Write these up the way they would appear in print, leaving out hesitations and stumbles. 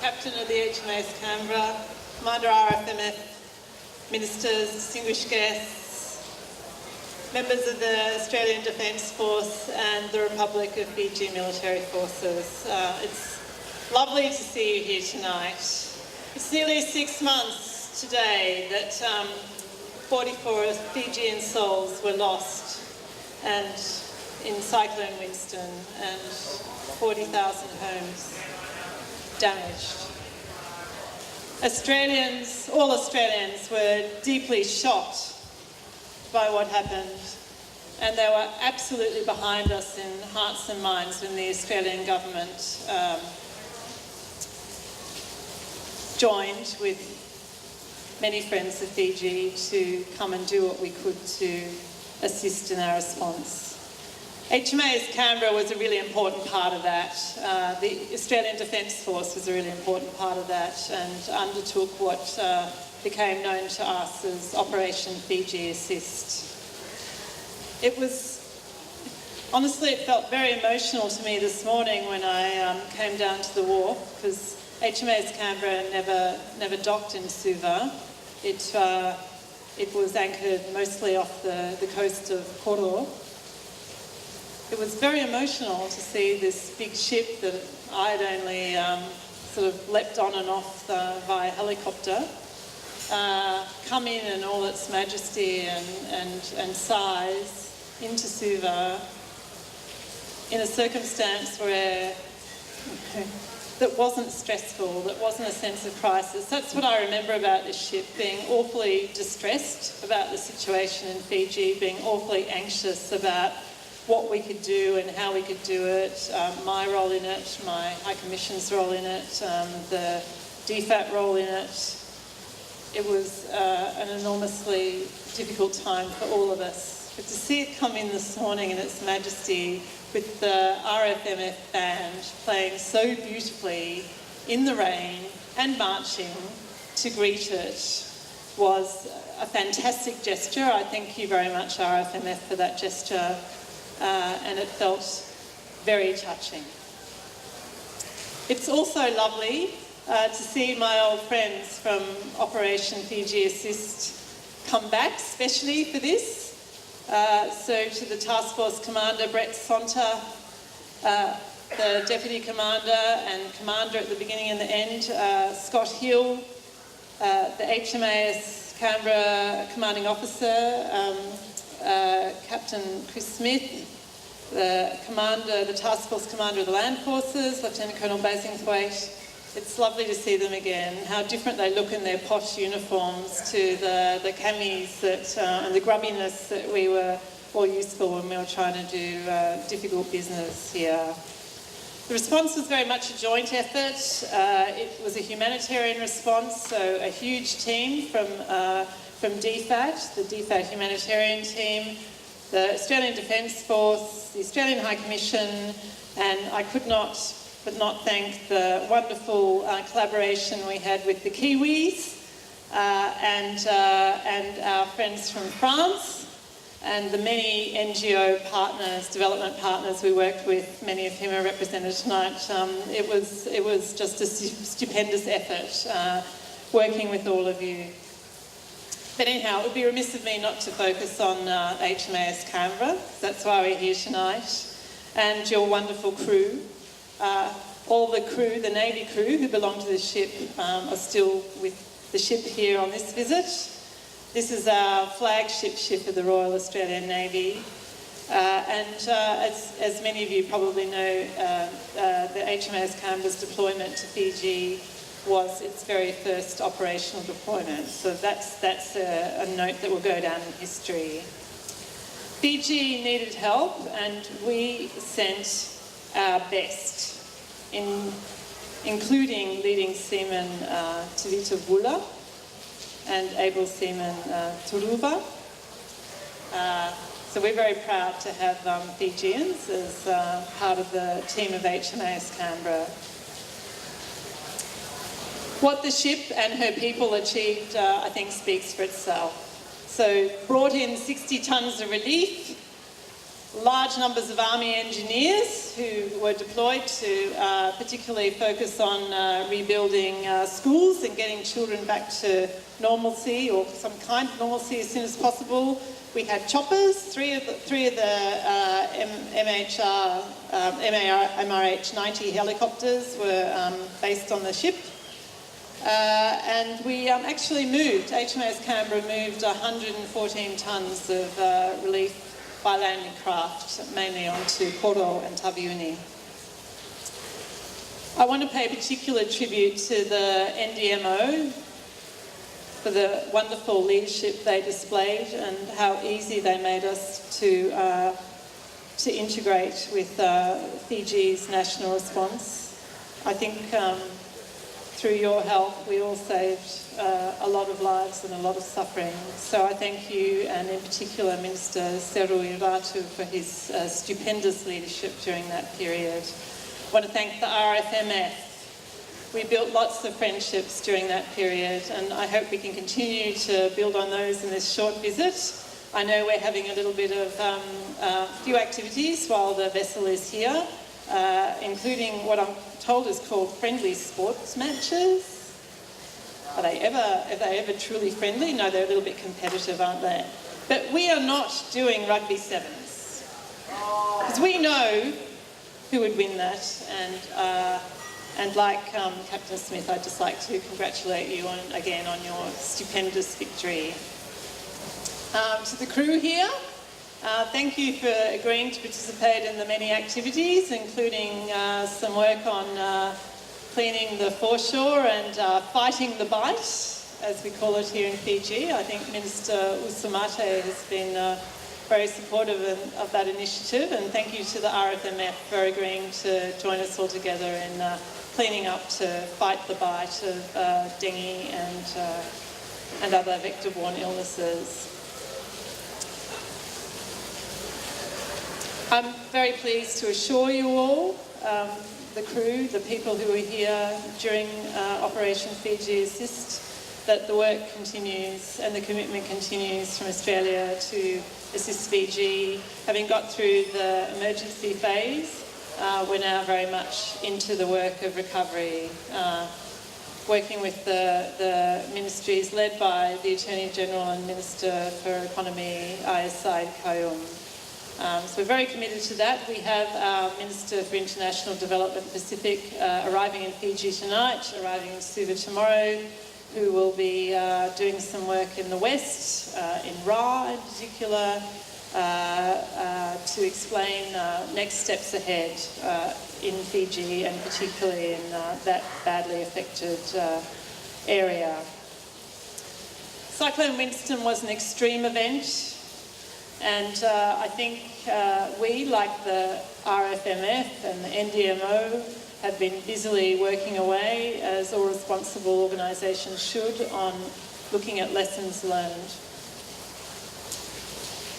Captain of the HMAS Canberra, Commander RFMF, Ministers, distinguished guests, members of the Australian Defence Force and the Republic of Fiji Military Forces. It's lovely to see you here tonight. It's nearly 6 months today that 44 Fijian souls were lost and in Cyclone Winston, and 40,000 homes damaged. All Australians were deeply shocked by what happened, and they were absolutely behind us in hearts and minds when the Australian government joined with many friends of Fiji to come and do what we could to assist in our response. HMAS Canberra was a really important part of that. The Australian Defence Force was a really important part of that and undertook what became known to us as Operation Fiji Assist. Honestly, it felt very emotional to me this morning when I came down to the wharf, because HMAS Canberra never docked in Suva. It was anchored mostly off the coast of Koro. It was very emotional to see this big ship that I'd only sort of leapt on and off via helicopter come in all its majesty and size into Suva in a circumstance where that wasn't stressful, that wasn't a sense of crisis. That's what I remember about this ship, being awfully distressed about the situation in Fiji, being awfully anxious about what we could do and how we could do it, my role in it, my High Commission's role in it, the DFAT role in it. It was an enormously difficult time for all of us. But to see it come in this morning in its majesty with the RFMF band playing so beautifully in the rain and marching to greet it was a fantastic gesture. I thank you very much, RFMF, for that gesture. And it felt very touching. It's also lovely to see my old friends from Operation Fiji Assist come back, especially for this. So to the Task Force Commander, Brett Sonta, the Deputy Commander and Commander at the beginning and the end, Scott Hill, the HMAS Canberra Commanding Officer, Captain Chris Smith, the Task Force Commander of the Land Forces, Lieutenant Colonel Basingthwaite. It's lovely to see them again. How different they look in their posh uniforms to the camis and the grubbiness that we were all used to when we were trying to do difficult business here. The response was very much a joint effort. It was a humanitarian response, so a huge team from DFAT, the DFAT humanitarian team, the Australian Defence Force, the Australian High Commission, and I could not but not thank the wonderful collaboration we had with the Kiwis and our friends from France, and the many NGO partners, development partners we worked with, many of whom are represented tonight. It was just a stupendous effort working with all of you. But anyhow, it would be remiss of me not to focus on HMAS Canberra. That's why we're here tonight. And your wonderful crew. All the crew, the Navy crew who belong to the ship, are still with the ship here on this visit. This is our flagship ship of the Royal Australian Navy. As many of you probably know, the HMAS Canberra's deployment to Fiji was its very first operational deployment. So that's a note that will go down in history. Fiji needed help, and we sent our best, including leading seaman Tavita Vula and able seaman Turuva. So we're very proud to have Fijians as part of the team of HMAS Canberra. What the ship and her people achieved, I think, speaks for itself. So brought in 60 tonnes of relief, large numbers of Army engineers who were deployed to particularly focus on rebuilding schools and getting children back to normalcy or some kind of normalcy as soon as possible. We had choppers, three of the MRH-90 helicopters were based on the ship. And we actually moved, HMAS Canberra moved 114 tonnes of relief by landing craft, mainly onto Koro and Taviuni. I want to pay particular tribute to the NDMO for the wonderful leadership they displayed and how easy they made us to integrate with Fiji's national response. I think through your help we all saved a lot of lives and a lot of suffering. So I thank you, and in particular Minister Seru Iratu, for his stupendous leadership during that period. I want to thank the RFMF. We built lots of friendships during that period, and I hope we can continue to build on those in this short visit. I know we're having a little bit of a few activities while the vessel is here, including what I'm told is called friendly sports matches. Are they ever truly friendly? No, they're a little bit competitive, aren't they? But we are not doing rugby sevens, because we know who would win that, and like Captain Smith, I'd just like to congratulate you again on your stupendous victory. To the crew here, thank you for agreeing to participate in the many activities, including some work on cleaning the foreshore and fighting the bite, as we call it here in Fiji. I think Minister Usumate has been very supportive of that initiative, and thank you to the RFMF for agreeing to join us all together in cleaning up to fight the bite of dengue and other vector-borne illnesses. I'm very pleased to assure you all, the crew, the people who were here during Operation Fiji Assist, that the work continues and the commitment continues from Australia to assist Fiji. Having got through the emergency phase, we're now very much into the work of recovery, working with the ministries led by the Attorney General and Minister for Economy, Aiyaz Sayed-Khaiyum. So we're very committed to that. We have our Minister for International Development Pacific arriving in Fiji tonight, arriving in Suva tomorrow, who will be doing some work in the West, in Ra in particular, to explain next steps ahead in Fiji, and particularly in that badly affected area. Cyclone Winston was an extreme event, and I think we, like the RFMF and the NDMO, have been busily working away, as all responsible organisations should, on looking at lessons learned.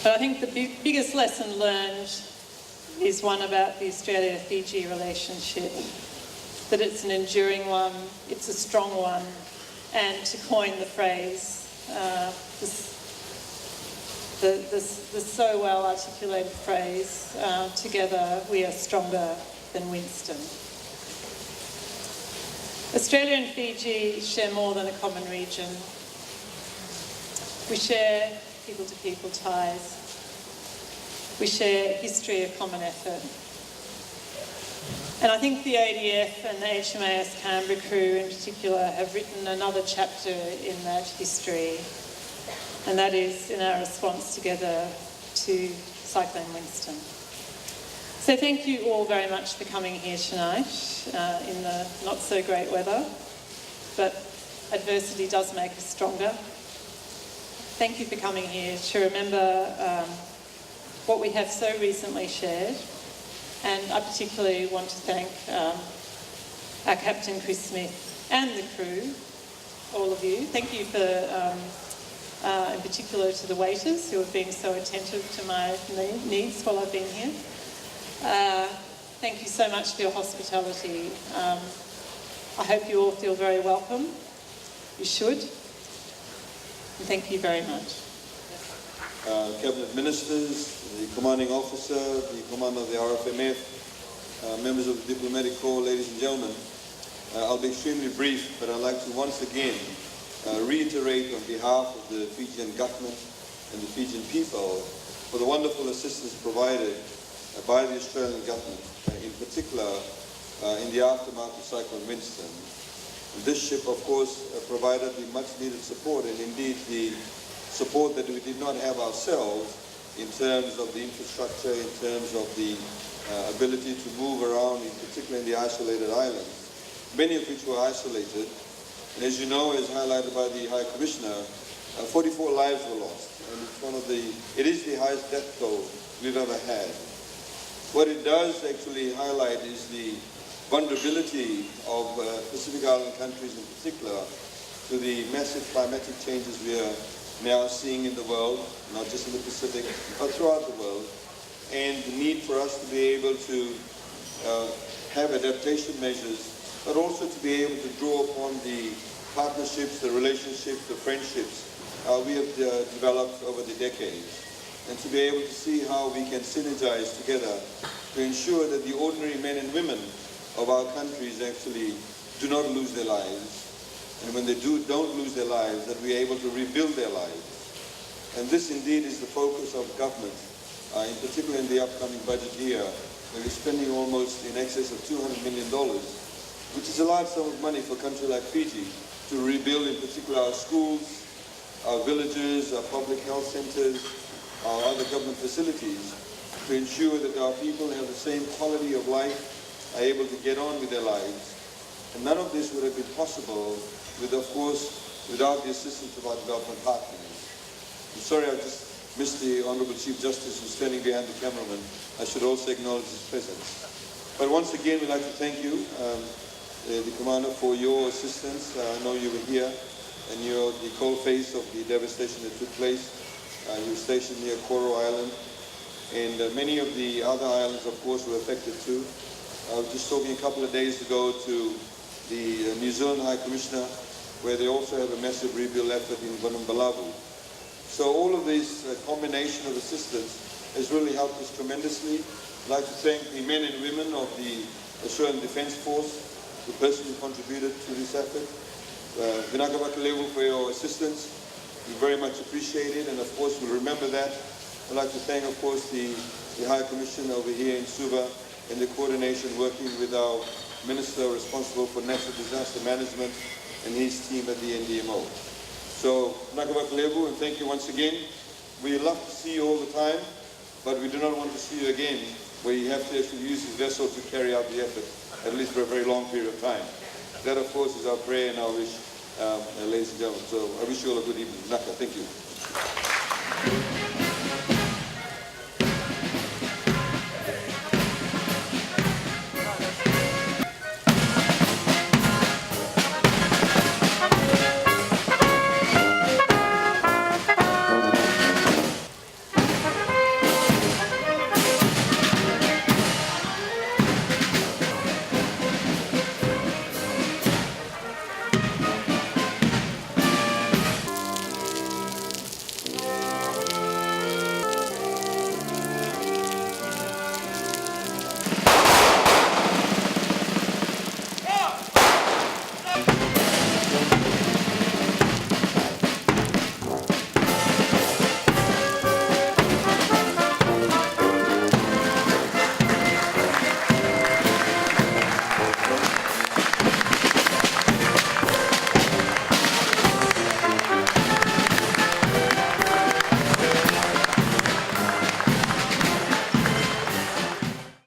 But I think the biggest lesson learned is one about the Australia-Fiji relationship, that it's an enduring one, it's a strong one, and to coin the phrase, the so well articulated phrase, together we are stronger than Winston. Australia and Fiji share more than a common region. We share people-to-people ties. We share history of common effort. And I think the ADF and the HMAS Canberra crew in particular have written another chapter in that history, and that is in our response together to Cyclone Winston. So thank you all very much for coming here tonight in the not so great weather, but adversity does make us stronger. Thank you for coming here to remember what we have so recently shared, and I particularly want to thank our Captain Chris Smith and the crew, all of you. Thank you for, in particular to the waiters who have been so attentive to my needs while I've been here. Thank you so much for your hospitality. I hope you all feel very welcome. You should. And thank you very much. cabinet ministers, the commanding officer, the commander of the RFMF, members of the diplomatic corps, ladies and gentlemen. I'll be extremely brief, but I'd like to once again reiterate on behalf of the Fijian government and the Fijian people for the wonderful assistance provided by the Australian government, in particular in the aftermath of Cyclone Winston. This ship, of course, provided the much needed support, and indeed the support that we did not have ourselves in terms of the infrastructure, in terms of the ability to move around, in particular in the isolated islands, many of which were isolated. And as you know, as highlighted by the High Commissioner, 44 lives were lost. And it is the highest death toll we've ever had. What it does actually highlight is the vulnerability of Pacific Island countries in particular to the massive climatic changes we are now seeing in the world, not just in the Pacific, but throughout the world, and the need for us to be able to have adaptation measures, but also to be able to draw upon the partnerships, the relationships, the friendships we have developed over the decades, and to be able to see how we can synergize together to ensure that the ordinary men and women of our countries actually do not lose their lives, and when they don't lose their lives, that we are able to rebuild their lives. And this indeed is the focus of government, in particular in the upcoming budget year, where we're spending almost in excess of $200 million, which is a large sum of money for a country like Fiji to rebuild in particular our schools, our villages, our public health centers, our other government facilities, to ensure that our people have the same quality of life, are able to get on with their lives. And none of this would have been possible without the assistance of our development partners. I'm sorry, I just missed the Honourable Chief Justice who's standing behind the cameraman. I should also acknowledge his presence. But once again, we'd like to thank you, the Commander, for your assistance. I know you were here, and you're the cold face of the devastation that took place. You were stationed near Koro Island, and many of the other islands, of course, were affected too. I was just talking a couple of days ago to the New Zealand High Commissioner, where they also have a massive rebuild effort in Vanuatu. So all of this combination of assistance has really helped us tremendously. I'd like to thank the men and women of the Australian Defence Force, who personally contributed to this effort. Vinaka Vakalevu for your assistance. We very much appreciate it, and of course we'll remember that. I'd like to thank, of course, the High Commission over here in Suva and the coordination working with our Minister responsible for natural disaster management and his team at the NDMO. So, Vinaka Vakalevu, and thank you once again. We love to see you all the time, but we do not want to see you again where you have to actually use this vessel to carry out the effort, at least for a very long period of time. That, of course, is our prayer and our wish, ladies and gentlemen. So I wish you all a good evening. Naka, thank you.